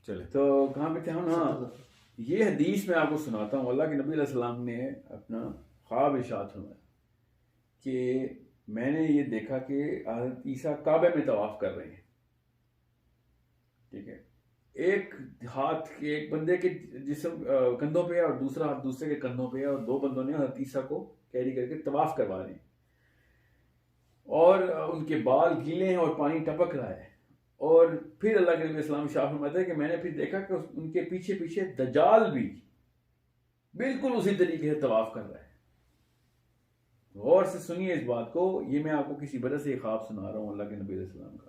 चले तो कहाँ पे थे हम? हाँ, ये हदीस मैं आपको सुनाता हूँ। अल्लाह के नबी अलैहि सलाम ने अपना ख्वाब इरशाद फरमाया कि मैंने ये देखा कि हज़रत ईसा काबे में तवाफ कर रहे हैं। ठीक है, एक हाथ के एक बंदे के जिस्म कंधों पे है और दूसरा हाथ दूसरे के कंधों पे है, और दो बंदों ने हज़रत ईसा को कैरी करके तवाफ करवा रहे हैं, और उनके बाल गीले हैं और पानी टपक रहा है। और फिर अल्लाह के नबी इस्लाम शाह फरमाते हैं कि मैंने फिर देखा कि उनके पीछे पीछे दज्जाल भी बिल्कुल उसी तरीके से तवाफ कर रहा है। गौर से सुनिए इस बात को, ये मैं आपको किसी वजह से ख्वाब सुना रहा हूँ अल्लाह के नबी इस्लाम का।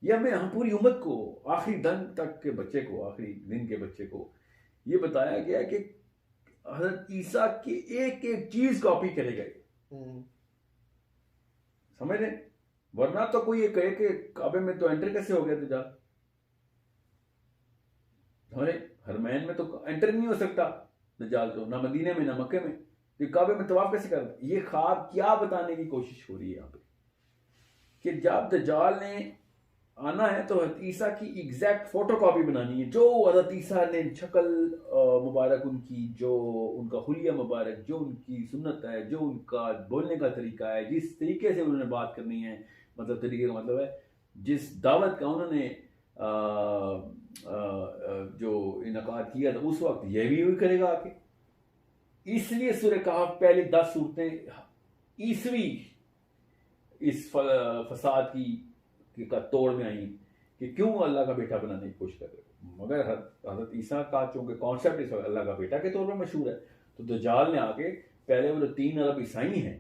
यह मैं हम पूरी उम्मत को, आखिरी दिन तक के बच्चे को, आखिरी दिन के बच्चे को ये बताया गया कि हज़रत ईसा की एक एक चीज कॉपी करेगा। समझ रहे? वरना तो कोई ये कहे कि काबे में तो एंटर कैसे हो गया दज्जाल? समझे? हरमैन में तो एंटर नहीं हो सकता दज्जाल, तो ना मदीने में ना मक्के में, तो काबे में तवाफ कैसे कर? ये ख्वाब क्या बताने की कोशिश हो रही है यहाँ पे कि जब दज्जाल ने आना है तो हज़रत ईसा की एग्जैक्ट फोटोकॉपी बनानी है। जो हज़रत ईसा ने शक्ल मुबारक उनकी, जो उनका हुलिया मुबारक, जो उनकी सुन्नत है, जो उनका बोलने का तरीका है, जिस तरीके से उन्होंने बात करनी है, मतलब तरीके का मतलब है जिस दावत का उन्होंने जो इनकाद किया था उस वक्त, यह भी वही करेगा आके। इसलिए सूरह कहफ पहली 10 सूरतें ईसवी इस फसाद की का तोड़ में आई कि क्यों अल्लाह का बेटा बनाने की कोशिश कर रहे हो। मगर हज़रत ईसा का चूंकि कॉन्सेप्ट इस अल्लाह का बेटा के तौर पर मशहूर है, तो दज्जाल ने आके पहले वो जो 3 अरब ईसाई हैं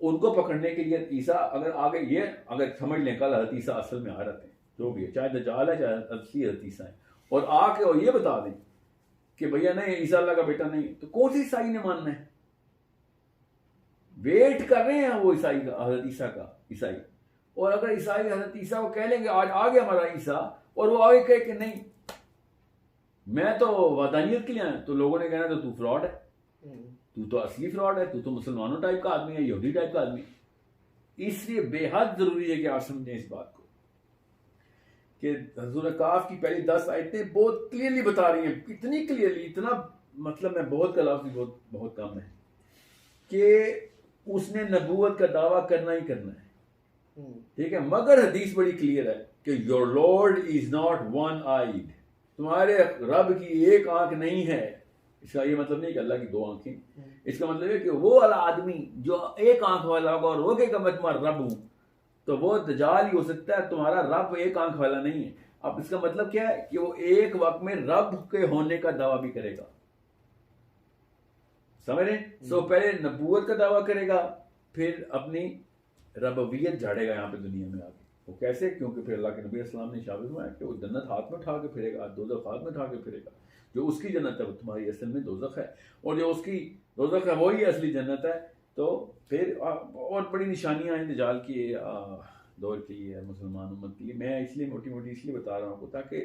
उनको पकड़ने के लिए ईसा अगर आगे, ये अगर समझ लें कल हज़रत ईसा असल में आ रहे थे, जो भी है, चाहे दज्जाल है चाहे असली हज़रत ईसा है, और आके और ये बता दें कि भैया नहीं ईसा अल्लाह का बेटा नहीं, तो कौन सी ईसाई ने मानना है? वेट कर रहे हैं वो ईसाई का, हज़रत ईसा का ईसाई। और अगर ईसाई हज़रत ईसा को कह लेंगे आज आ गया हमारा ईसा, और वो आगे कहे कि नहीं मैं तो वदानियत के लिए आया, तो लोगों ने कहना तो तू फ्रॉड है, तू तो असली फ्रॉड है, तू तो मुसलमानों टाइप का आदमी है, यहूदी टाइप का आदमी है। इसलिए बेहद जरूरी है कि आप समझें इस बात को कि सूरह काफ की पहली 10 आयतें बहुत क्लियरली बता रही हैं, इतनी क्लियरली, इतना मतलब मैं बहुत का लफ्ज़ बहुत कम है कि उसने नबूवत का दावा करना ही करना है। ठीक है, मगर हदीस बड़ी क्लियर है कि your lord is not one eyed, तुम्हारे रब की एक आंख नहीं है। इसका ये मतलब नहीं कि अल्लाह की 2 आंखें, इसका मतलब है कि वो वाला आदमी जो एक आंख वाला होगा और वो कहेगा मैं तुम्हारा रब हूं, तो वो दज्जाल ही हो सकता है, तुम्हारा रब एक आंख वाला नहीं है। अब इसका मतलब क्या है कि वो एक वक्त में रब के होने का दावा भी करेगा। समझ रहे? सो पहले नबूवत का दावा करेगा, फिर अपनी रबवियत झाड़ेगा यहाँ पे दुनिया में आके। वो कैसे? क्योंकि फिर अल्लाह के नबी अस्सलाम ने शाबित हुआ है कि वो जन्नत हाथ में उठा के फिरेगा, दोज़ख हाथ में उठा के फिरेगा। जो उसकी जन्नत है वो तुम्हारी असल में दोज़ख है, और जो उसकी दोज़ख है वही असली जन्नत है। तो फिर और बड़ी निशानियां हैं दज्जाल की दौर के लिए, मुसलमान उम्मत के लिए। मैं इसलिए मोटी मोटी इसलिए बता रहा हूँ ताकि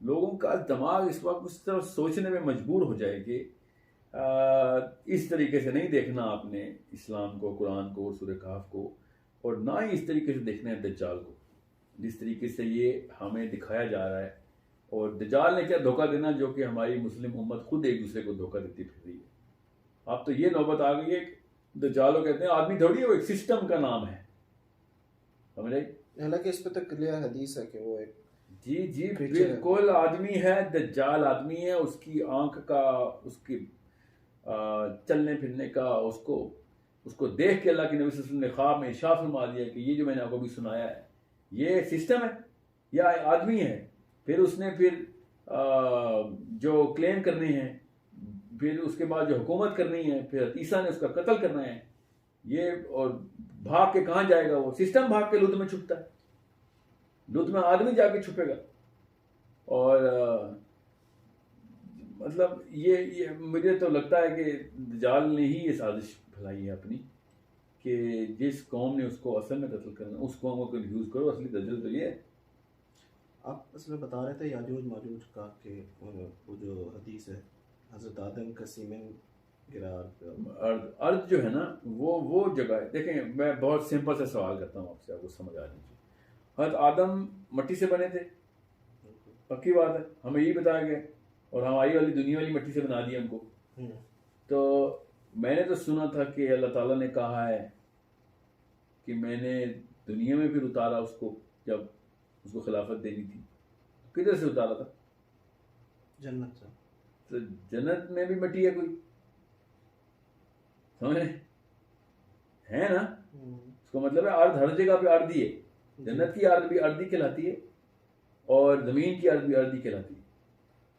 लोगों का दिमाग इस वक्त उस तरफ सोचने में मजबूर हो जाए कि इस तरीके से नहीं देखना आपने इस्लाम को, कुरान को, सूरह कहफ को, और ना ही इस तरीके से देखना है दज्जाल को जिस तरीके से ये हमें दिखाया जा रहा है। और दज्जाल ने क्या धोखा देना, जो कि हमारी मुस्लिम उम्मत खुद एक दूसरे को धोखा देती फिर रही है। अब तो ये नौबत आ गई है कि दज्जाल कहते हैं आदमी थोड़ी है, वो एक सिस्टम का नाम है। समझ रहे? हालांकि इस पे तो क्लियर हदीस है कि वो एक जी बिल्कुल आदमी है, दज्जाल आदमी है। उसकी आंख का, उसकी चलने फिरने का, उसको देख के अल्लाह के नबी सल्लल्लाहु अलैहि वसल्लम ने ख्वाब में इरशाद फरमा दिया कि ये जो मैंने आपको भी सुनाया है ये सिस्टम है या आदमी है। फिर उसने जो क्लेम करने हैं, फिर उसके बाद जो हुकूमत करनी है, फिर ईसा ने उसका कत्ल करना है ये, और भाग के कहाँ जाएगा? वो सिस्टम भाग के लुत में छुपता है, लुत में आदमी जाके छुपेगा। और मतलब ये मुझे तो लगता है कि दज्जाल ने ही ये साजिश फैलाई है अपनी, कि जिस कौम ने उसको असल में कत्ल करना, उस कौम को यूज़ करो। असली दज्जाल तो ये है। आप इसमें बता रहे थे याजूज माजूज का कि वो जो हदीस है हज़रत आदम का सीमेन गिरा अर्थ जो है ना वो जगह है। देखें, मैं बहुत सिंपल सा सवाल करता हूँ आपसे, आपको समझ आ लीजिए। हज़रत आदम मट्टी से बने थे, पक्की बात है, हमें यही बताया गया और हमारी वाली दुनिया वाली मिट्टी से बना दिया हमको। तो मैंने तो सुना था कि अल्लाह ताला ने कहा है कि मैंने दुनिया में फिर उतारा उसको, जब उसको खिलाफत देनी थी। किधर से उतारा था? जन्नत से। तो जन्नत में भी मिट्टी है कोई, समझ है ना? उसका मतलब है अर्द हर जगह पे अर्द ही है। जन्नत की अर्द भी अर्द ही कहलाती है और जमीन की अर्द भी अर्द ही कहलाती है।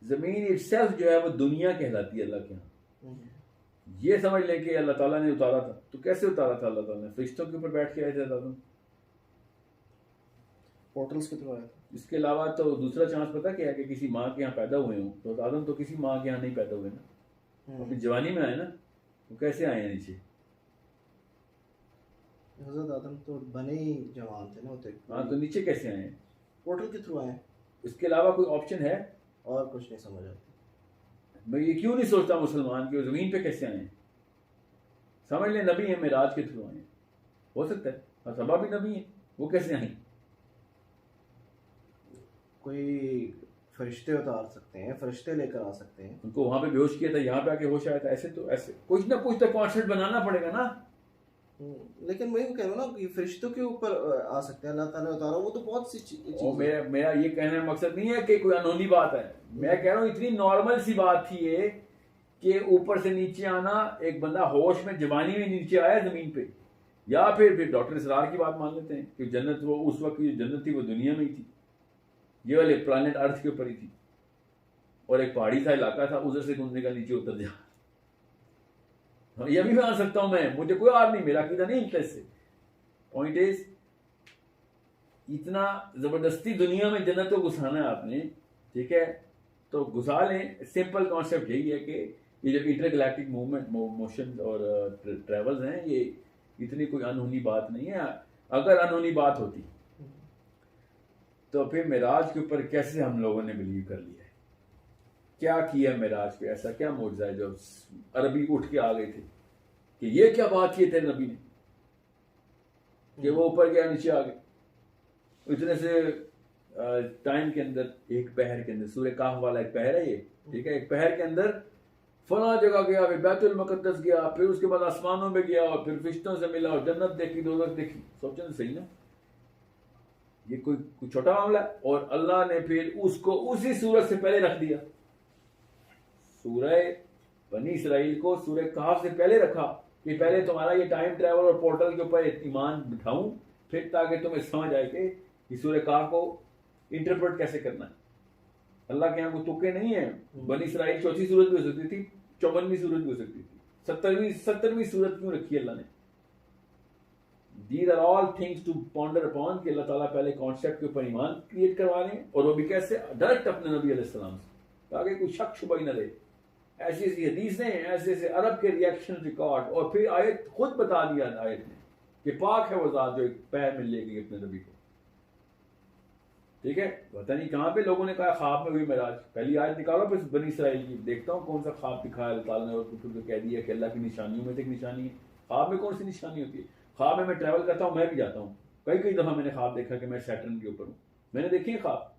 जमीन इटसेल्फ जो है वो दुनिया कहलाती है अल्लाह के यहाँ। ये समझ लें कि अल्लाह ताला ने उतारा था। तो कैसे उतारा था अल्लाह ताला ने? फरिश्तों के ऊपर बैठ के आए थे आदम, पोर्टल्स के थ्रू आया था। इसके अलावा तो दूसरा चांस पता क्या है कि किसी माँ के यहाँ पैदा हुए हों। तो आदम तो किसी माँ के यहाँ नहीं पैदा हुए ना, अपनी जवानी में आए ना, वो कैसे आए हैं नीचे? हज़रत आदम तो बने ही जवान थे ना होते। हाँ, तो नीचे कैसे आए हैं? पोर्टल के थ्रू आए। इसके अलावा कोई ऑप्शन है? और कुछ नहीं समझ आती। मैं ये क्यों नहीं सोचता मुसलमान कि वो जमीन पे कैसे आए हैं? समझ लें नबी है, मेराज के थ्रू आए हैं, हो सकता है। और सबा भी नबी है, वो कैसे आए? कोई फरिश्ते उतार सकते हैं, फरिश्ते लेकर आ सकते हैं। उनको वहां पे बेहोश किया था, यहाँ पे आके होश आया था। ऐसे तो ऐसे कुछ ना कुछ तो कॉन्सेप्ट बनाना पड़ेगा ना। लेकिन मैं कह रहा हूँ ना कि फरिश्तों के ऊपर आ सकते हैं, अल्लाह ताला उतारा, वो तो बहुत सी चीज। और मेरा ये कहने का मकसद नहीं है कि कोई अनहोनी बात है। मैं कह रहा हूँ इतनी नॉर्मल सी बात थी ये कि ऊपर से नीचे आना, एक बंदा होश में जवानी में नीचे आया जमीन पे। या फिर डॉक्टर इसरार की बात मान लेते हैं कि जन्नत वो उस वक्त की जन्नत थी वो दुनिया में ही थी, ये वाले प्लानिट अर्थ के ऊपर ही थी, और एक पहाड़ी सा इलाका था, उधर से घूमने का नीचे उतर जा। ये भी मान सकता हूं मैं, मुझे कोई आर नहीं, मेरा अकीदा नहीं इंटरेस्ट से। पॉइंट इज, इतना जबरदस्ती दुनिया में जन्नत को घुसाना है आपने, ठीक है, तो घुसा लें। सिंपल कॉन्सेप्ट यही है कि ये जो इंटरगैलेक्टिक मूवमेंट मोशन और ट्रेवल्स हैं, ये इतनी कोई अनहोनी बात नहीं है। अगर अनहोनी बात होती तो फिर मेराज के ऊपर कैसे हम लोगों ने बिलीव कर लिया है? क्या किया मेराज पे? ऐसा क्या मौजज़ा है जो अरबी उठ के आ गए थे कि ये क्या बात की तेरे नबी ने कि वो ऊपर गया नीचे आ गए इतने से टाइम के अंदर? एक पहर के अंदर, सूर्य काफ वाला एक पहर है ये, ठीक है, एक पहर के अंदर फला जगह गया, फिर बैतुल मुकद्दस गया, फिर उसके बाद आसमानों में गया, और फिर फरिश्तों से मिला, और जन्नत देखी, दोज़ख देखी। सोचें सही ना, ये कोई छोटा मामला है? और अल्लाह ने फिर उसको उसी सूरत से पहले रख दिया। सूरह बनी इसराइल को सूरह काफ से पहले रखा कि पहले तुम्हारा ये टाइम ट्रैवल और पोर्टल के ऊपर ईमान बिठाऊं, फिर ताकि तुम्हें समझ आए कि सूरह काफ को इंटरप्रेट कैसे करना है। अल्लाह के यहाँ कोई तुक्के नहीं है। बनी इसराइल चौथी सूरत भी हो सकती थी, 54वीं सूरत भी हो सकती थी, 70वीं सूरत क्यों रखी है अल्लाह ने? These are all things to ponder upon कि अल्लाह ताला पहले कॉन्सेप्ट के ऊपर ईमान क्रिएट करवा रहे हैं, और वो भी कैसे? डायरेक्ट अपने नबी अलैहिस्सलाम से, ताकि कोई शक शुबा ही न रहे। ऐसी ऐसी हदीसें, ऐसे ऐसे अरब के रिएक्शन रिकॉर्ड, और फिर आयत खुद बता दिया आयत ने कि पाक है वो ज़ात जो एक पैर में ले गई अपने नबी को, ठीक है। पता नहीं कहाँ पे लोगों ने कहा ख्वाब में हुई मेराज। पहली आयत निकालो फिर बनी इसराइल की, देखता हूँ कौन सा ख्वाब दिखाया अल्लाह ताला ने, और फिर तो कह दिया कि अल्लाह की निशानियों में से एक निशानी है। ख्वाब में कौन सी निशानी होती है? ख्वाब में मैं ट्रैवल करता हूँ, मैं भी जाता हूँ, कई दफ़ा मैंने ख्वाब देखा कि मैं सैटर्न के ऊपर हूँ। मैंने देखी है ख्वाब,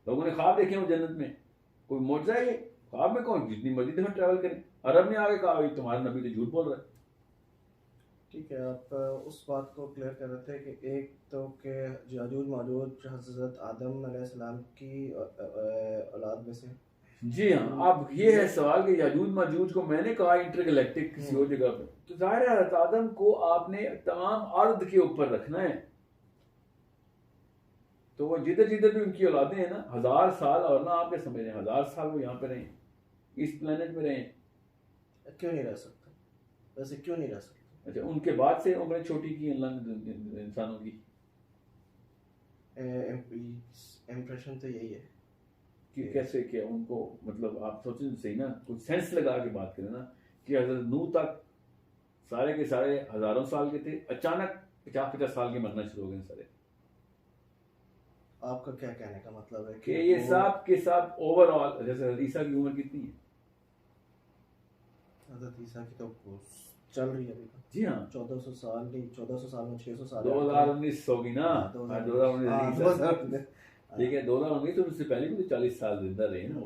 लोगों ने ख्वाब देखे हूँ जन्नत में। कोई मौजज़ा है ये? ख्वाब में कौन, जितनी मर्जी दफ़ा ट्रैवल करें। अरब ने आगे कहा तुम्हारा नबी तो झूठ बोल रहा है। ठीक है, आप उस बात को क्लियर कर रहे थे कि एक तो के याजूज माजूज हज़रत आदम अलैहिस्सलाम की औलाद में से। जी हाँ, अब ये है सवाल कि याजूज माजूज को मैंने कहा इंटरगैलेक्टिक किसी और जगह पे, तो जाहिर है हज़रत आदम को आपने तमाम अर्द के ऊपर रखना है। तो वो जिधर जिधर भी उनकी औलादें हैं ना, 1000 साल, और ना आप क्या समझ रहे हैं 1000 साल वो यहाँ पे रहे, इस प्लेनेट में रहे, क्यों नहीं रह सकते? वैसे क्यों नहीं रह सकते? अच्छा, उनके बाद से उम्रें छोटी की अल्लाह ने इंसानों की। इम्प्रेशन तो यही है कि कैसे किया उनको, मतलब आप सोचें सही ना, कुछ सेंस लगा के बात करें ना, कि हज़रत नूह तक सारे के सारे हज़ारों साल के थे, अचानक 50-50 साल के मरना शुरू हो गए सारे। आपका क्या कहने का मतलब है कि ये सब के सब ओवरऑल, जैसे हज़रत ईसा की उम्र कितनी है? हज़रत ईसा की तो चल रही है अभी। जी हाँ, 1400 साल नहीं, 1400 साल में 600 साल 2019 होगी ना, 2019 ठीक है, 2019 तो उससे पहले भी तो 40 साल जिंदा रहे ना,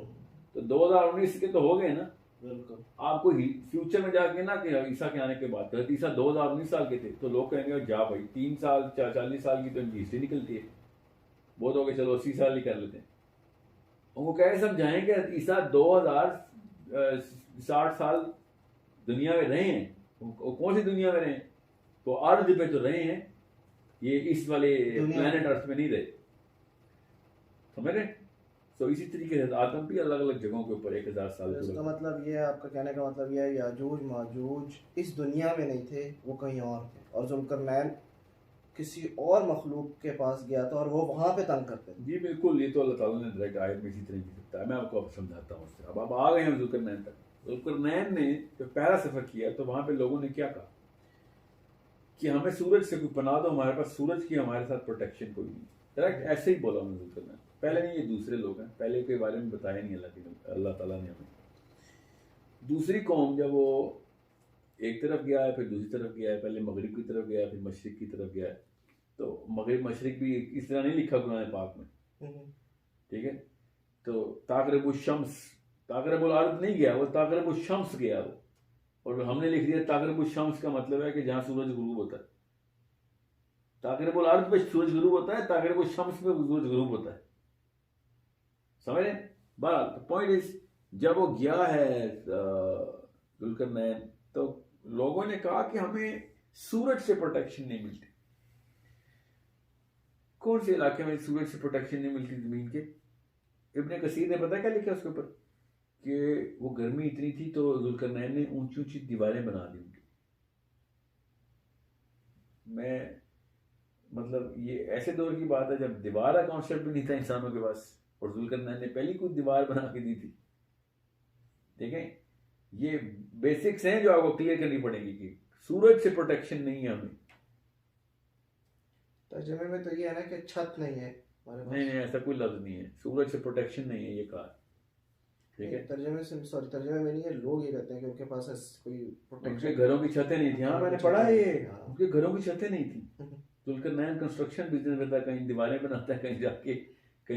तो 2019 के तो हो गए ना। बिल्कुल। आपको फ्यूचर में जाके ना कि ईसा के आने के बाद, तो ईसा 2019 साल के थे, तो लोग कहेंगे जा भाई 3 साल 40 साल की तो इनकी हिस्ट्री निकलती है, बहुत हो गए, चलो 80 साल ही कर लेते हैं। उनको कैसे समझाएं कि ईसा 2060 साल दुनिया में रहे हैं, वो कौन सी दुनिया में रहे हैं, तो अर्थ पे तो रहे हैं, ये इस वाले प्लेनेट अर्थ में नहीं रहे, समझ रहे। तो इसी तरीके से आदम भी अलग अलग जगहों के ऊपर 1000 साल। इसका मतलब ये है, आपका कहने का मतलब ये है याजूज माजूज इस दुनिया में नहीं थे, वो कहीं और थे, और जुल्करनैन किसी और मखलूक के पास गया था और वो वहाँ पे तंग करते थे। जी बिल्कुल, ये तो अल्लाह ताला ने डायरेक्ट आयत में इसी तरीके से बताया। मैं आपको अब समझाता हूँ उससे। अब आ गए हम जुल्करनैन तक। जुल्करनैन ने जब पहला सफ़र किया तो वहाँ पे लोगों ने क्या कहा कि हमें सूरज से कोई पनाह दो, हमारे पास सूरज की हमारे साथ प्रोटेक्शन कोई नहीं। डायरेक्ट ऐसे ही बोला उन्होंने जुल्करनैन। पहले नहीं, ये दूसरे लोग हैं, पहले के बारे में बताया नहीं अल्लाह ताला ने हमें। दूसरी कौम जब वो एक तरफ गया है, फिर दूसरी तरफ गया है, पहले मगरिब की तरफ गया है, फिर मशरिक की तरफ गया है, तो मगरिब मशरिक भी इस तरह नहीं लिखा कुरान पाक में, ठीक है। तो ताक़रिबुश शम्स, ताक़रिबुल अर्द नहीं गया वो, ताक़रिबुश शम्स गया वो, और हमने लिख दिया ताक़रिबुश शम्स का मतलब है कि जहाँ सूरज गुरूब होता है। ताक़रिबुल अर्द पे सूरज गुरूब होता है, ताक़रिबुश शम्स पे सूरज गुरूब होता है, समझ रहे। बहरहाल पॉइंट इज, जब वो गया है जुल्करनैन, तो लोगों ने कहा कि हमें सूरज से प्रोटेक्शन नहीं मिलती। कौन से इलाके में सूरज से प्रोटेक्शन नहीं मिलती जमीन के? इब्ने कसीर ने पता क्या लिखा उसके ऊपर, कि वो गर्मी इतनी थी तो जुल्करनैन ने ऊंची ऊंची दीवारें बना दी उनकी। मैं मतलब ये ऐसे दौर की बात है जब दीवार का कॉन्सेप्ट भी नहीं था इंसानों के पास, और जुल्करनैन ने पहली कुछ दीवार बना के दी थी। देखें, ये बेसिक्स हैं जो आपको क्लियर करनी पड़ेगी कि सूरज से प्रोटेक्शन नहीं है हमें। तर्जुमे में तो ये है ना कि छत नहीं है हमारे पास। नहीं, ऐसा कोई लफ्ज नहीं है, सूरज से प्रोटेक्शन नहीं है ये कहा, ठीक है। तर्जुमे में नहीं है, लोग ये कहते हैं कि उनके पास कोई प्रोटेक्शन, उनके घरों की छतें नहीं थी। हाँ, मैंने पढ़ा है ये, उनके घरों की छतें नहीं थी। जुल्करनैन कंस्ट्रक्शन बिजनेस में था, कहीं दीवारें बनाता है, कहीं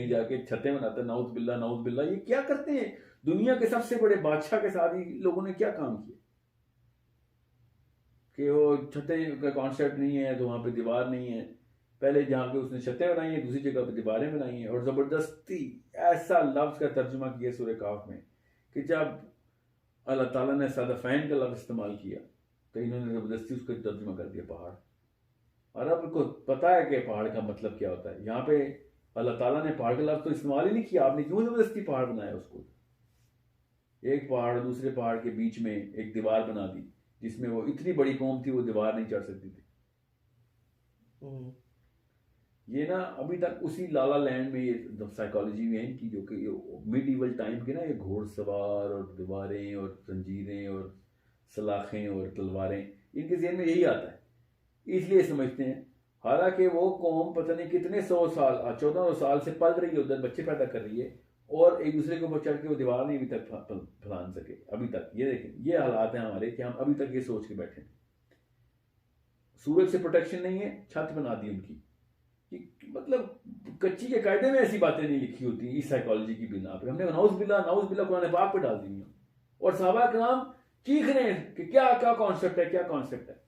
जाके छतें बनाता है। नाउज़ बिल्ला, ये क्या करते हैं? दुनिया के सबसे बड़े बादशाह के साथ ही लोगों ने क्या काम किया कि वो छतें का कॉन्सेप्ट नहीं है तो वहां पे दीवार नहीं है। पहले जहाँ पे उसने छतें बनाई है, दूसरी जगह पे दीवारें बनाई हैं, और ज़बरदस्ती ऐसा लफ्ज़ का तर्जुमा किया सूरह काफ में कि जब अल्लाह ताला ने सादफ़ैन का लफ्ज़ इस्तेमाल किया तो इन्होंने ज़बरदस्ती उसका तर्जुमा कर दिया पहाड़। और अब उनको पता है कि पहाड़ का मतलब क्या होता है। यहाँ पे अल्लाह ताला ने पहाड़ का लफ्ज़ तो इस्तेमाल ही नहीं किया, आपने क्यों ज़बरदस्ती पहाड़ बनाया उसको? एक पहाड़ दूसरे पहाड़ के बीच में एक दीवार बना दी, जिसमें वो इतनी बड़ी कौम थी वो दीवार नहीं चढ़ सकती थी। ये ना अभी तक उसी लाला लैंड में ये साइकोलॉजी में है इनकी, जो कि मिडीवल टाइम के ना, ये घोड़सवार और दीवारें और जंजीरें और सलाखें और तलवारें, इनके ज़हन में यही आता है, इसलिए समझते हैं। हालांकि वो कौम पता नहीं कितने 100 साल 1400 साल से पल रही है उधर, बच्चे पैदा कर रही है, और एक दूसरे के ऊपर चढ़ के वो दीवार नहीं अभी तक फैलान सके अभी तक। ये देखें, ये हालात हैं हमारे कि हम अभी तक ये सोच के बैठे हैं सूरज से प्रोटेक्शन नहीं है, छत बना दी उनकी। मतलब कच्ची के कायदे में ऐसी बातें नहीं लिखी होती इस साइकोलॉजी की बिना पे। हमने नाउज़ बिल्ला कुरान पाक पे डाल दी, और सहाबा किराम चीख रहे हैं कि क्या कॉन्सेप्ट है, क्या कॉन्सेप्ट है।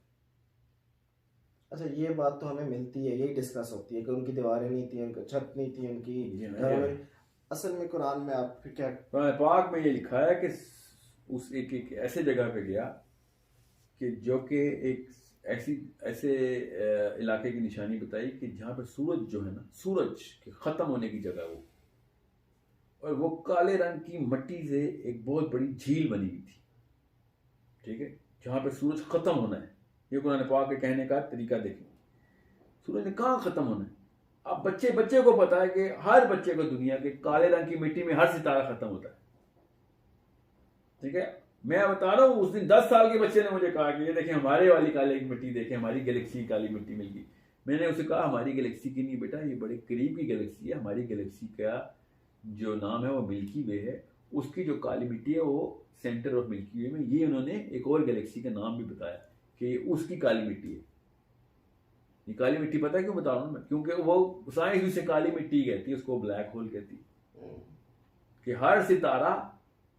अच्छा, ये बात तो हमें मिलती है, यही डिस्कस होती है कि उनकी दीवारें नहीं थी, उनकी छत नहीं थी उनकी। असल में कुरान में आप क्या, कुरान पाक में ये लिखा है कि उस एक ऐसे जगह पे गया कि जो कि एक ऐसे इलाके की निशानी बताई कि जहाँ पे सूरज जो है ना, सूरज के ख़त्म होने की जगह वो, और वो काले रंग की मिट्टी से एक बहुत बड़ी झील बनी हुई थी, ठीक है, जहाँ पे सूरज ख़त्म होना है। ये कुरान पाक के कहने का तरीका देखें, सूरज ने कहाँ ख़त्म होना है। अब बच्चे को पता है कि हर बच्चे को दुनिया के काले रंग की मिट्टी में हर सितारा ख़त्म होता है, ठीक है। मैं बता रहा हूँ, उस दिन 10 साल के बच्चे ने मुझे कहा कि ये देखें हमारे वाली काली मिट्टी देखें, हमारी गैलेक्सी की काली मिट्टी मिल गई। मैंने उसे कहा हमारी गैलेक्सी की नहीं बेटा, ये बड़े करीब की गैलेक्सी है। हमारी गैलेक्सी का जो नाम है वो मिल्की वे है, उसकी जो काली मिट्टी है वो सेंटर ऑफ मिल्की वे में, ये उन्होंने एक और गैलेक्सी का नाम भी बताया कि उसकी काली मिट्टी है। ये काली मिट्टी पता है क्यों बता रहा हूँ मैं, क्योंकि वो साइंस उसे काली मिट्टी कहती है, उसको ब्लैक होल कहती है। कि हर सितारा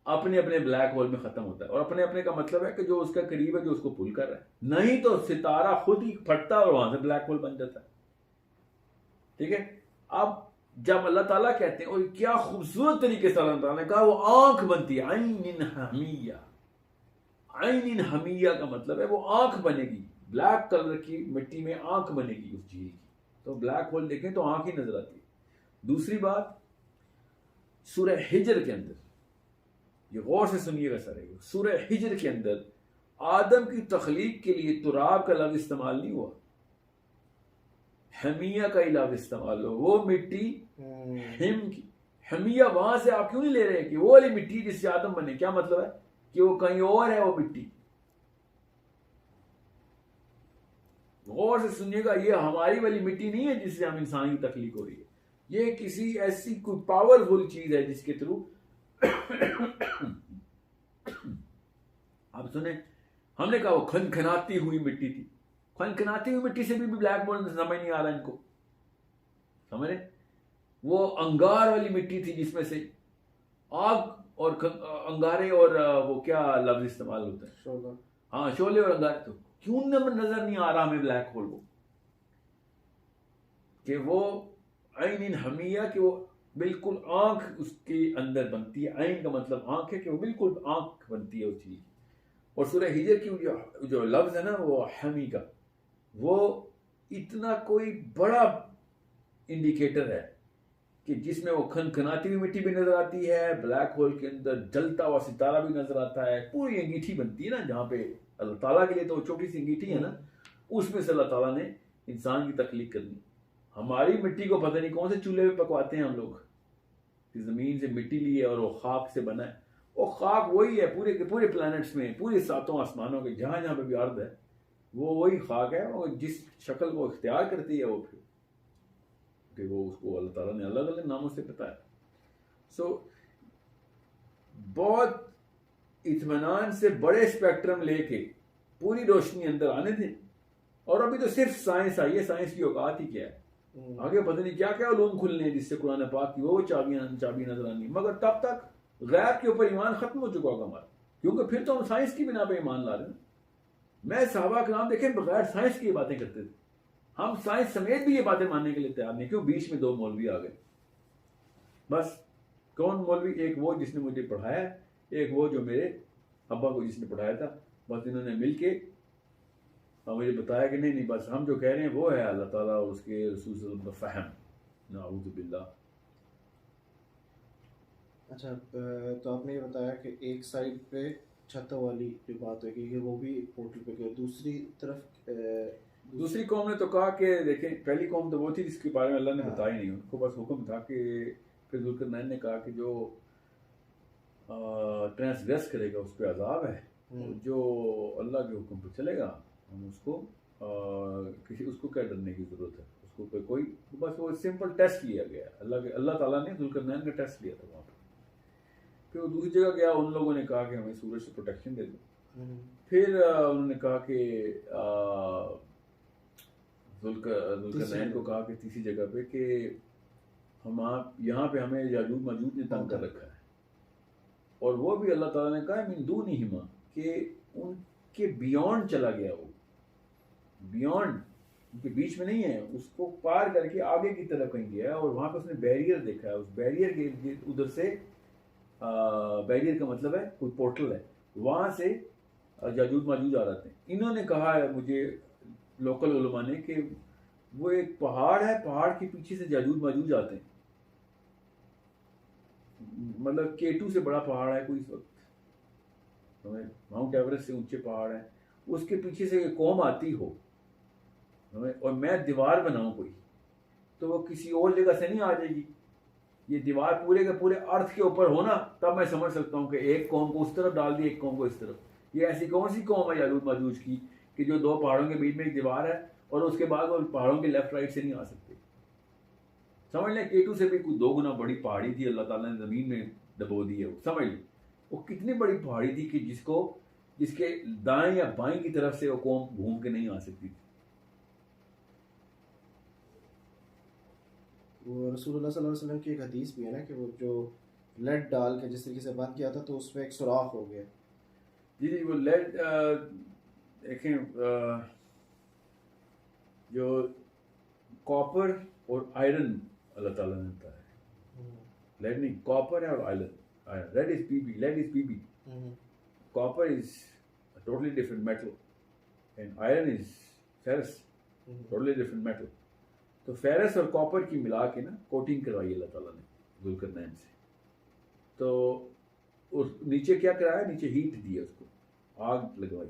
अपने अपने ब्लैक होल में खत्म होता है, और अपने अपने का मतलब है कि जो उसका करीब है, जो उसको पुल कर रहा है, नहीं तो सितारा खुद ही फटता है और वहां से ब्लैक होल बन जाता है। ठीक है, अब जब अल्लाह ताला कहते हैं, और क्या खूबसूरत तरीके से अल्लाह ताला ने कहा, वो आंख बनती है, आइन हमिया। आइन हमिया का मतलब है वो आंख बनेगी, ब्लैक कलर की मिट्टी में आंख बनेगी उस झील की। तो ब्लैक होल देखें तो आंख ही नजर आती है। दूसरी बात, सूरह हिजर के अंदर, ये गौर से सुनिएगा सारे, सूरह हिजर के अंदर आदम की तख्लीक के लिए तुराब का लफ्ज इस्तेमाल नहीं हुआ, हमिया का लफ्ज इस्तेमाल हो। वो मिट्टी हिम की, हमिया वहां से आप क्यों नहीं ले रहे कि वो वाली मिट्टी जिससे आदम बने? क्या मतलब है कि वो कहीं और है वो मिट्टी। गौर से सुनिएगा, ये हमारी वाली मिट्टी नहीं है जिससे हम इंसान की तख्लीक हो रही है, ये किसी ऐसी कोई पावरफुल चीज है जिसके थ्रू आप सुने, हमने कहा वो खनखनाती हुई मिट्टी थी। खनखनाती हुई मिट्टी से भी ब्लैक होल समझ नहीं आ रहा इनको, समझ रहे? वो अंगार वाली मिट्टी थी जिसमें से आग और अंगारे और वो क्या लफ्ज इस्तेमाल होता है, शोला। हाँ, शोले और अंगारे। तो क्यों नजर नहीं आ रहा हमें ब्लैक होल? वो कि वो आइन हमिया, कि वो बिल्कुल आंख उसके अंदर बनती है। आइन का मतलब आंख है, कि वो बिल्कुल आंख बनती है उस चीज की। और सूरह हिजर की जो लफ्ज है ना, वो हमी का, वो इतना कोई बड़ा इंडिकेटर है कि जिसमें वो खनखनाती हुई मिट्टी भी नजर आती है, ब्लैक होल के अंदर जलता हुआ सितारा भी नजर आता है, पूरी अंगीठी बनती है ना, जहाँ पे अल्लाह ताला के लिए तो छोटी सी अंगीठी है ना, उसमें से अल्लाह ताला ने इंसान की तख्लीक करनी। हमारी मिट्टी को पता नहीं कौन से चूल्हे पे पकवाते हैं हम लोग, कि जमीन से मिट्टी ली है और वो खाक से बना है। वो खाक वही है पूरे के पूरे प्लैनेट्स में, पूरे सातों आसमानों के जहां जहां पे भी अर्द है, वो वही खाक है। और जिस शक्ल को इख्तियार करती है वो फिर कि वो उसको अल्लाह ताला ने अलग अलग नामों से बताया। सो बहुत इत्मीनान से बड़े स्पेक्ट्रम लेके पूरी रोशनी अंदर आने दें। और अभी तो सिर्फ साइंस आई है, साइंस की औकात ही क्या है, आगे पता नहीं क्या क्या उलूम खुलने हैं जिससे कुरान पाक की वो चाबी नजर आनी। मगर तब तक गैब के ऊपर ईमान खत्म हो चुका होगा हमारा, क्योंकि फिर तो हम साइंस की बिना पे ईमान ला रहे हैं। मैं सहाबा कराम देखें बगैर साइंस की बातें करते थे, हम साइंस समेत भी ये बातें मानने के लिए तैयार नहीं। क्यों? बीच में दो मौलवी आ गए बस। कौन मौलवी? एक वो जिसने मुझे पढ़ाया, एक वो जो मेरे अब्बा को जिसने पढ़ाया था। बस इन्होंने मिलके मुझे बताया कि नहीं बस हम जो कह रहे हैं वो है अल्लाह ताला और उसके रसूल सल्लल्लाहु अलैहि वसल्लम का फहम। नाऊज़ु बिल्लाह। अच्छा, तो आपने ये बताया कि एक साइड पे छतों वाली जो बात है कि वो भी एक पोर्टल पे गया, दूसरी तरफ दूसरी कौम ने तो कहा कि देखें, पहली कौम तो वो थी जिसके बारे में अल्लाह ने बताया नहीं, उनको बस हुक्म था कि फिर जुल्करनैन ने कहा कि जो ट्रांसग्रेस करेगा उस पर अजाब है, जो अल्लाह के हुक्म पर चलेगा हम उसको किसी उसको क्या डरने की जरूरत है, उसको कोई बस वो सिंपल टेस्ट लिया गया। अल्लाह ताला ने जुल्करनैन का टेस्ट लिया था वहाँ पर। फिर वो दूसरी जगह गया, उन लोगों ने कहा कि हमें सूरज से प्रोटेक्शन दे दो। फिर उन्होंने कहा कि जुल्करनैन को कहा कि तीसरी जगह पे कि हम आप यहाँ पे हमें याजूज माजूज ने तंग कर रखा है। और वो भी अल्लाह ताला ने कहा मिन दूनिहिमा, कि उनके बियॉन्ड चला गया, वो बियॉन्ड उनके बीच में नहीं है, उसको पार करके आगे की तरफ कहीं गया और वहां पे उसने बैरियर देखा है। उस बैरियर के उधर से बैरियर का मतलब है कोई पोर्टल है, वहां से याजूज माजूज आ रहे थे। इन्होंने कहा है मुझे लोकल उलमा ने कि वो एक पहाड़ है, पहाड़ के पीछे से याजूज माजूज आते हैं। मतलब K2 से बड़ा पहाड़ है कोई इस वक्त, माउंट एवरेस्ट से ऊंचे पहाड़ है, उसके पीछे से एक कौम आती हो और मैं दीवार बनाऊं कोई, तो वो किसी और जगह से नहीं आ जाएगी। ये दीवार पूरे के पूरे अर्थ के ऊपर हो ना, तब मैं समझ सकता हूँ कि एक कौम को उस तरफ डाल दी, एक कौम को इस तरफ। ये ऐसी कौन सी कौम है याजूज माजूज की कि जो दो पहाड़ों के बीच में एक दीवार है और उसके बाद वो पहाड़ों के लेफ्ट राइट से नहीं आ सकते। समझ लें K2 से भी कुछ 2 गुना बड़ी पहाड़ी थी, अल्लाह ताला ने जमीन में दबो दी है। वो समझ ली वो कितनी बड़ी पहाड़ी थी कि जिसके दाएं या बाएं की तरफ से वो कौम घूम के नहीं आ सकती थी। वो रसूलुल्लाह सल्लल्लाहु अलैहि वसल्लम की एक हदीस भी है ना कि वो जो लेड डाल के जिस तरीके से बंद किया था तो उसमें एक सुराख हो गया। जी जी, वो लेड देखें, जो कॉपर और आयरन अल्लाह ताला ने बताया है। लेड नहीं, कॉपर है और iron. Lead is PB, lead is PB, copper is totally different metal and iron is ferrous, totally different metal. तो फेरस और कॉपर की मिला के ना कोटिंग करवाई अल्लाह ताला ने जुल्करनैन से। तो उस नीचे क्या कराया, नीचे हीट दी उसको, आग लगवाई।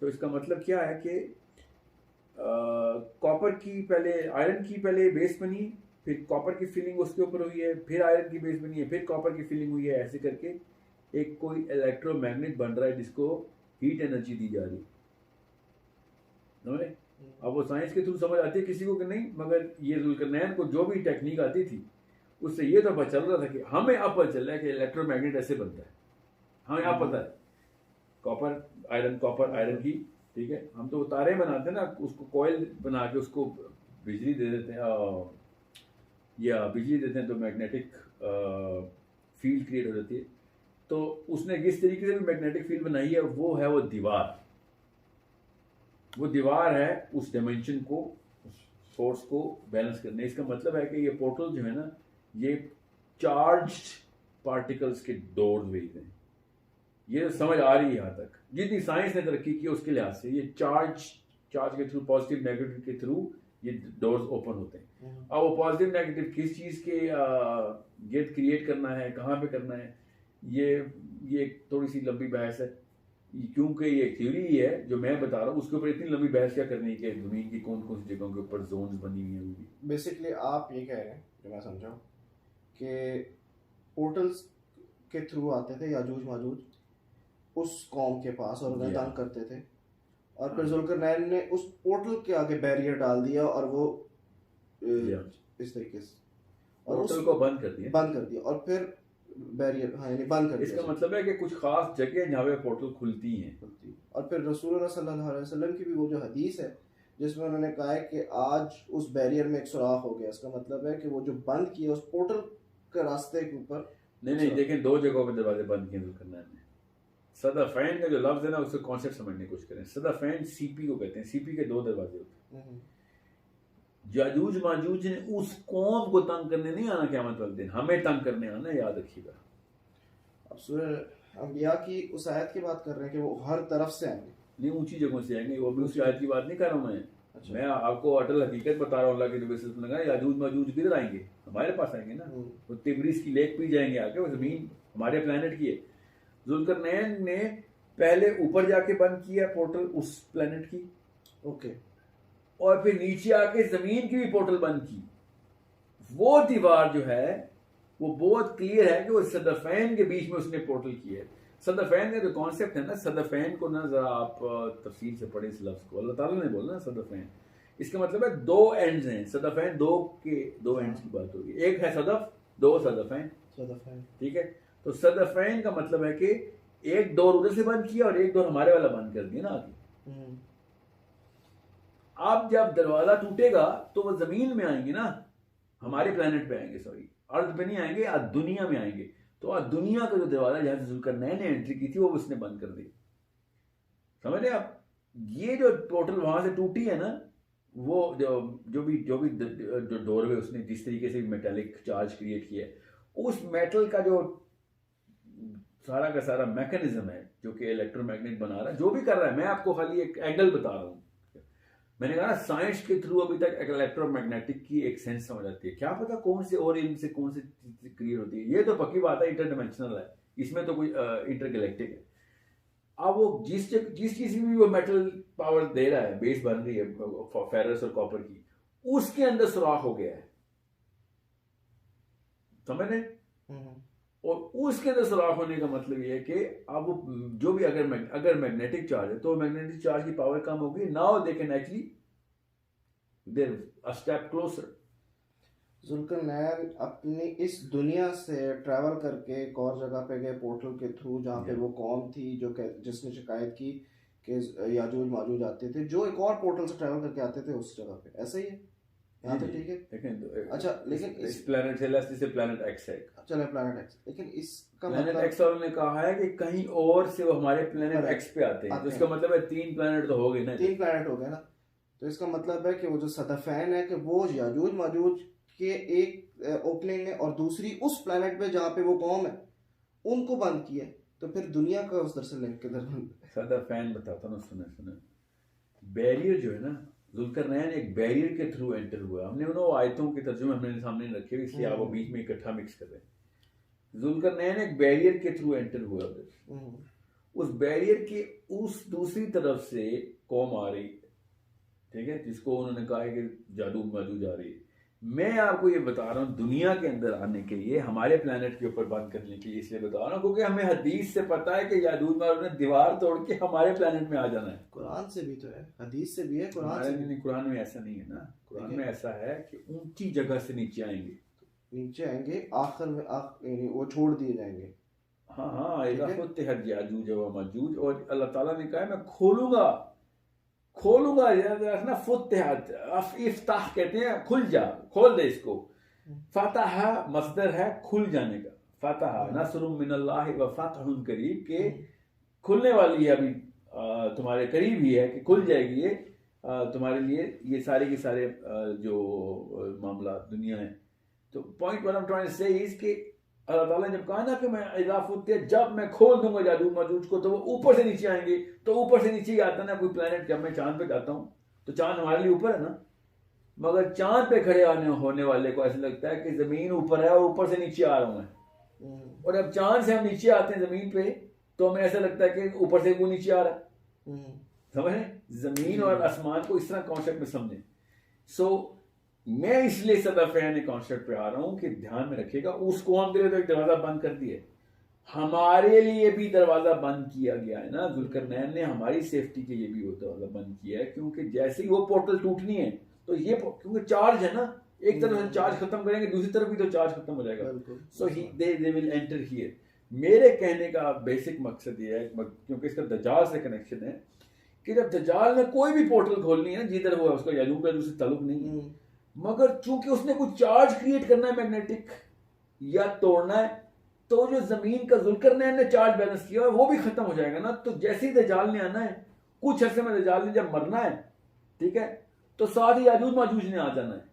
तो इसका मतलब क्या है कि कॉपर की पहले, आयरन की पहले बेस बनी, फिर कॉपर की फिलिंग उसके ऊपर हुई है, फिर आयरन की बेस बनी है, फिर कॉपर की फिलिंग हुई है। ऐसे करके एक कोई इलेक्ट्रोमैग्नेट बन रहा है जिसको हीट एनर्जी दी जा रही है। अब वो साइंस के थ्रू समझ आती है किसी को कि नहीं, मगर ये जुल्करनैन को जो भी टेक्निक आती थी उससे ये तो पता चल रहा था कि हमें अब पता चल रहा है कि इलेक्ट्रोमैग्नेट ऐसे बनता है। हमें आप पता है कॉपर आयरन की, ठीक है। हम तो तारे बनाते हैं ना, उसको कॉइल बना के उसको बिजली दे देते हैं, या बिजली देते हैं तो मैग्नेटिक फील्ड क्रिएट हो जाती है। तो उसने किस तरीके से भी मैग्नेटिक फील्ड बनाई है, वो है वो दीवार। वो दीवार है उस डायमेंशन को, उस सोर्स को बैलेंस करने। इसका मतलब है कि ये पोर्टल जो है ना, ये चार्ज्ड पार्टिकल्स के डोर वेज हैं। ये समझ आ रही है यहाँ तक, जितनी साइंस ने तरक्की की उसके लिहाज से ये चार्ज के थ्रू, पॉजिटिव नेगेटिव के थ्रू ये डोर्स ओपन होते हैं। अब वो पॉजिटिव नेगेटिव किस चीज़ के गेट क्रिएट करना है, कहाँ पे करना है, ये थोड़ी सी लंबी बहस है, क्योंकि ये थ्योरी ही है जो मैं बता रहा हूँ। उसके ऊपर इतनी लंबी बहस क्या करनी है कि ज़मीन की कौन कौन सी जगहों के ऊपर जोन्स बनी हुई हैं। बेसिकली आप ये कह रहे हैं, जो मैं समझा, कि पोर्टल्स के थ्रू आते थे याजूज माजूज उस कौम के पास और उन्हें तंग करते थे, और फिर जुल्करनैन ने उस पोर्टल के आगे बैरियर डाल दिया और वो इस तरीके से पोर्टल को बंद कर दिया और फिर बैरियर, हाँ, यानी बंद कर दिया। इसका मतलब है कि कुछ खास जगह जहाँ पे पोर्टल खुलती हैं। और फिर रसूलुल्लाह सल्लल्लाहु अलैहि वसल्लम की भी वो जो हदीस है जिसमें उन्होंने कहा है कि आज उस बैरियर में एक सुराख हो गया, इसका मतलब है कि वो जो बंद किया उस पोर्टल के रास्ते के ऊपर। नहीं, देखें, दो जगहों पे दरवाजे बंद किए जुल्करनैन ने। सदाफैन का जो लफ्ज है ना, उसका कॉन्सेप्ट समझने की कोशिश करें। सदाफैन सीपी को कहते हैं, सीपी के दो दरवाजे होते हैं। याजूज माजूज ने उस कौम को तंग करने नहीं आना क़यामत वाले दिन, हमें तंग करने आना, याद रखिएगा। अब सूरह अंबिया की उस आयत की बात कर रहे हैं कि वो हर तरफ से आएंगे, नहीं ऊंची जगहों से आएंगे। वो भी उस आयत की बात नहीं कर रहा हूँ मैं। अच्छा। मैं आपको अटल हकीकत बता रहा हूँ। अल्लाह के नबी सल्लल्लाहु अलैहि वसल्लम ने याजूज माजूज किधर आएंगे? हमारे पास आएंगे ना। वो तिब्रिस की लेक पी जाएंगे आके, वो जमीन हमारे प्लेनेट की है। जुल्करनैन ने पहले ऊपर जाके बंद किया पोर्टल उस प्लेनेट की, ओके, और फिर नीचे आके जमीन की भी पोर्टल बंद की। वो दीवार जो है वो बहुत क्लियर है कि वो सदफैन के बीच में उसने पोर्टल किया है। सदफैन का जो कॉन्सेप्ट है ना, सदफैन को ना जरा आप तफसील से पढ़े इस लफ्ज को। अल्लाह ताला ने बोला ना सदफैन, इसका मतलब है दो एंड्स हैं। सदफैन दो एंड्स की बात होगी। एक है सदफ, दो सदफैन, ठीक है। तो सदफैन का मतलब है कि एक डोर उधर से बंद किया और एक डोर हमारे वाला बंद कर दिया ना आगे। अब जब दरवाजा टूटेगा तो वो जमीन में आएंगे ना, हमारे प्लेनेट पे आएंगे, सॉरी अर्थ पे नहीं आएंगे, आज दुनिया में आएंगे। तो आज दुनिया का जो दरवाजा जहां से जुल्करनैन ने एंट्री की थी वो उसने बंद कर दी। समझ रहे आप? ये जो पोर्टल वहां से टूटी है ना, वो जो भी डोरवे उसने जिस तरीके से मेटेलिक चार्ज क्रिएट किया है, उस मेटल का जो सारा का सारा मैकेनिज्म है जो कि इलेक्ट्रोमैग्नेट बना रहा है, जो भी कर रहा है, मैं आपको खाली एक एंगल बता रहा हूँ। मैंने कहा ना, साइंस के थ्रू अभी तक इलेक्ट्रोमैग्नेटिक की एक सेंस समझ आती है। क्या पता कौन से और इनसे कौन सी चीज क्रिएट होती है। ये तो पक्की बात है, इंटरडिमेंशनल है, इसमें तो कोई इंटरगैलेक्टिक है। अब वो जिस चीज में भी वो मेटल पावर दे रहा है, बेस बन रही है फेरस और कॉपर की, उसके अंदर सुराख हो गया है, समझ रहे? और उसके अंदर सुराख होने का मतलब ये है कि अब जो भी अगर मैग्नेटिक चार्ज है तो मैग्नेटिक चार्ज की पावर कम होगी। Now they can actually there a step closer. जुल्करनैन अपनी इस दुनिया से ट्रैवल करके एक और जगह पे गए पोर्टल के थ्रू, जहाँ पे वो कौम थी जिसने शिकायत की कि याजूज माजूज आते थे, जो एक और पोर्टल से ट्रैवल करके आते थे उस जगह पे। ऐसा ही है, यहाँ तो ठीक है। लेकिन अच्छा, लेकिन इस प्लेनेट सेलेस्टी से प्लेनेट एक्स है, चलो प्लेनेट एक्स, लेकिन इसका प्लेनेट मतलब एक्स वालों ने कहा है कि कहीं और से वो हमारे प्लेनेट एक्स पे आते हैं, तो इसका मतलब है 3 प्लेनेट तो हो गए ना, 3 प्लेनेट हो गए ना। तो इसका मतलब है कि वो जो सदफैन है कि वो याजूज माजूज के एक ओपनिंग है और दूसरी उस प्लेनेट पे जहाँ पे वो कौम है उनको बंद किया है। तो फिर दुनिया का उस तरह से लिंक किधर बंद? सदफैन बताता हूँ, सुने बैरियर जो है ना, जुल्करनैन एक बैरियर के थ्रू एंटर हुआ। हमने उन आयतों के तर्जुमे हमने सामने रखे हुए, इसलिए आप वो बीच में इकट्ठा मिक्स कर रहे हैं। जुल्करनैन एक बैरियर के थ्रू एंटर हुआ उधर, उस बैरियर की उस दूसरी तरफ से कौम आ रही है, ठीक है, जिसको उन्होंने कहा है कि जादू माजूज आ रही है। मैं आपको ये बता रहा हूँ दुनिया के अंदर आने के लिए, हमारे प्लेनेट के ऊपर बंद करने के लिए इसलिए बता रहा हूँ क्योंकि हमें हदीस से पता है कि याजूज माजूज ने दीवार तोड़ के हमारे प्लेनेट में आ जाना है। कुरान से भी तो है, हदीस से भी है, कुरान से नहीं, कुरान में ऐसा नहीं है ना। कुरान में ऐसा है कि ऊंची जगह से नीचे आएंगे, नीचे आएंगे आखिर में, वो छोड़ दिए जाएंगे। हाँ, याजूज व माजूज, और अल्लाह ताला ने कहा है मैं खोलूंगा ना, फुत्तिहात, इफ्ताह कहते हैं, खुल जा, खोल दे इसको। फतह मसदर है खुल जाने का, फतह नसरुम मिनल्लाहि व फतहुन करीब, के खुलने वाली है, अभी तुम्हारे करीब ही है कि खुल जाएगी ये तुम्हारे लिए, ये सारे के सारे जो मामला दुनिया है। तो point what I am trying to say is कि अल्लाह ताला ने जब कहा ना कि मैं इजाफुत, जब मैं खोल दूंगा जादू माजूज को, तो वो ऊपर से नीचे आएंगे। तो ऊपर से नीचे ही आता ना कोई प्लेनेट। जब मैं चांद पे जाता हूँ तो चांद हमारे लिए ऊपर है ना, मगर चांद पे खड़े होने वाले को ऐसा लगता है कि जमीन ऊपर है और ऊपर से नीचे आ रहा हूं मैं। और अब चांद से हम नीचे आते हैं जमीन पे, तो हमें ऐसा लगता है कि ऊपर से वो नीचे आ रहा है। समझ रहे? जमीन और आसमान को इस तरह कॉन्सेप्ट में समझें। सो मैं इसलिए सदफैन कॉन्सेप्ट पे आ रहा हूं कि ध्यान में रखिएगा, उसको हम तो एक दरवाजा बंद कर दिए, हमारे लिए भी दरवाजा बंद किया गया है ना। जुल्करनैन ने हमारी सेफ्टी के लिए भी वो दरवाजा बंद किया है, क्योंकि जैसे ही वो पोर्टल टूटनी है तो ये, क्योंकि चार्ज है ना, एक तरफ से चार्ज खत्म करेंगे दूसरी तरफ भी तो चार्ज खत्म हो जाएगा। सो दे विल एंटर हियर। मेरे कहने का बेसिक मकसद ये है, क्योंकि इसका दज्जाल से कनेक्शन है, कि जब दज्जाल ने कोई भी पोर्टल खोलनी है, जिधर हुआ उसका याजूज का दूसरे ताल्लुक नहीं है, मगर चूंकि उसने कुछ चार्ज क्रिएट करना है मैग्नेटिक या तोड़ना है, तो जो जमीन का जुल्करनैन ने चार्ज बैलेंस किया है वो भी खत्म हो जाएगा ना। तो जैसे ही दज्जाल ने आना है, कुछ अरसे में दज्जाल ने जब मरना है, ठीक है, तो साथ ही याजूज माजूज ने आ जाना है।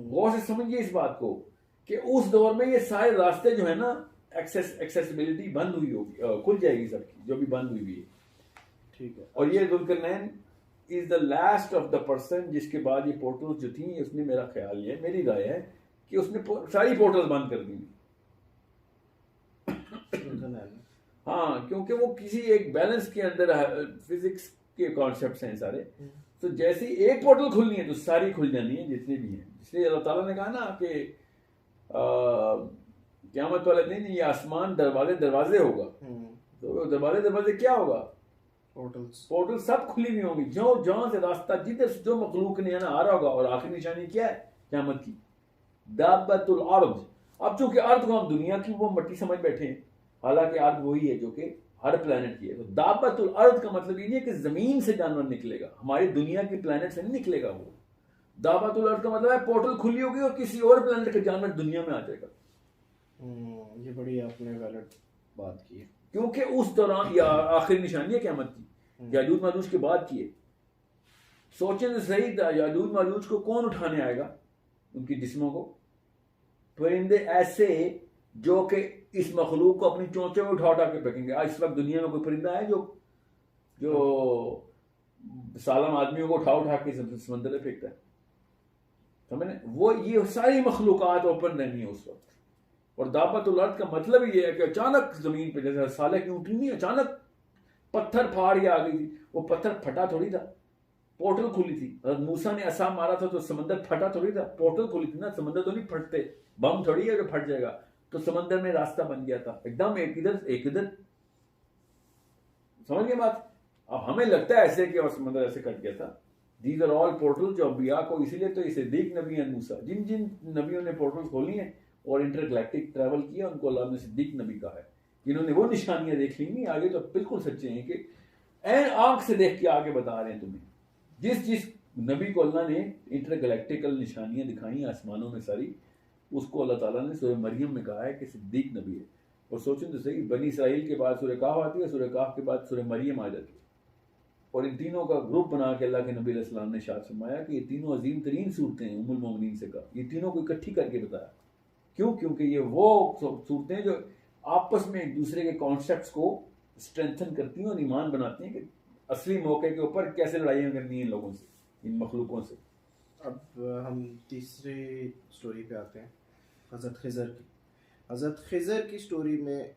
गौर से समझिए इस बात को कि उस दौर में ये सारे रास्ते जो है ना, एक्सेसिबिलिटी बंद हुई होगी, खुल जाएगी सबकी जो भी बंद हुई है, ठीक है। और ये जुल्करनैन is the last of the person जिसके बाद ये पोर्टल्स जो थी, उसने, मेरा ख्याल ये, मेरी राय है कि उसने सारी पोर्टल्स बंद कर दी। हाँ, क्योंकि वो किसी एक बैलेंस के अंदर, फिजिक्स के कॉन्सेप्ट्स हैं सारे। तो जैसे ही एक पोर्टल खुलनी है तो सारी खुल जानी है जितनी भी हैं। इसलिए अल्लाह ताला ने कहा ना कि क़यामत वाले दिन ये आसमान दरवाजे होगा। तो दरवाजे क्या होगा? पोर्टल सब खुली हुई होंगी, जहां से रास्ता, जिधर से जो मखलूक ने आ रहा होगा। और आखिरी निशानी क्या है क़यामत की? दाब्बतुल अर्द। अब चूंकि अर्द को हम दुनिया की वो मट्टी समझ बैठे हैं, हालांकि अर्द वही है जो कि हर प्लेनेट की है। तो दाब्बतुल अर्द का मतलब ये नहीं है कि जमीन से जानवर निकलेगा, हमारी दुनिया की प्लेनेट से नहीं निकलेगा वो। दाब्बतुल अर्द का मतलब है पोर्टल खुली होगी और किसी और प्लेनेट का जानवर दुनिया में आ जाएगा। ये बड़ी आपने वैलिड बात की है, क्योंकि उस दौरान या आखिरी निशानी है क़यामत की, याजूज माजूज के बाद की है। सोचें तो सही, याजूज माजूज को कौन उठाने आएगा? उनकी जिस्मों को परिंदे ऐसे जो कि इस मखलूक को अपनी चोंचों में उठा के फेंकेंगे। आज इस वक्त दुनिया में कोई परिंदा है जो सालम आदमियों को उठा के समंदर में फेंकता है? समझे? वो ये सारी मखलूकात ओपन रहनी है उस वक्त। और दाब्बतुल अर्द का मतलब ये है कि अचानक जमीन पे, जैसे साले की ऊँटनी नहीं, अचानक पत्थर फाड़ के आ गई थी। वो पत्थर फटा थोड़ी था, पोर्टल खुली थी। मूसा ने असा मारा था तो समंदर फटा थोड़ी था, पोर्टल खुली थी ना। समंदर तो नहीं फटते, बम थोड़ी है जो फट जाएगा। तो समंदर में रास्ता बन गया था एकदम, एक इधर। समझ गए बात? अब हमें लगता है ऐसे कि और समंदर ऐसे कट गया था। दीज आर ऑल पोर्टल जो अंबिया को, इसीलिए तो इसे सिद्दीक नबी एंड मूसा, जिन नबियों ने पोर्टल खोली हैं और इंटरगैलेक्टिक ट्रैवल किया, उनको अल्लाह ने सिद्दीक नबी कहा है। जिन्होंने वो निशानियां देख ली आगे, तो बिल्कुल सच्चे हैं कि ऐन आंख से देख के आगे बता रहे हैं तुम्हें। जिस नबी को अल्लाह ने इंटरगैलेक्टिकल निशानियां दिखाई आसमानों में सारी, उसको अल्लाह ताला ने सूरह मरियम में कहा है कि सिद्दीक नबी है। और सोचें तो सही, बनी इसराइल के बाद सूरह काफ आती है, सूरह काफ के बाद सूरह मरियम आ जाती है, और इन तीनों का ग्रुप बना के अल्लाह के नबी अलैहि सलाम ने शाद फरमाया कि ये तीनों अजीम तरीन सूरतें हैं। उम्मुल मोमिनीन से कहा, ये तीनों को इकट्ठी करके बताया। क्यों? क्योंकि ये वो सूरतें जो आपस में एक दूसरे के कॉन्सेप्ट्स को स्ट्रेंथन करती हैं और ईमान बनाती हैं कि असली मौके के ऊपर कैसे लड़ाइयाँ करनी हैं इन लोगों से, इन मखलूकों से। अब हम तीसरी स्टोरी पे आते हैं, हज़रत खिज़र की। हज़रत खिज़र की स्टोरी में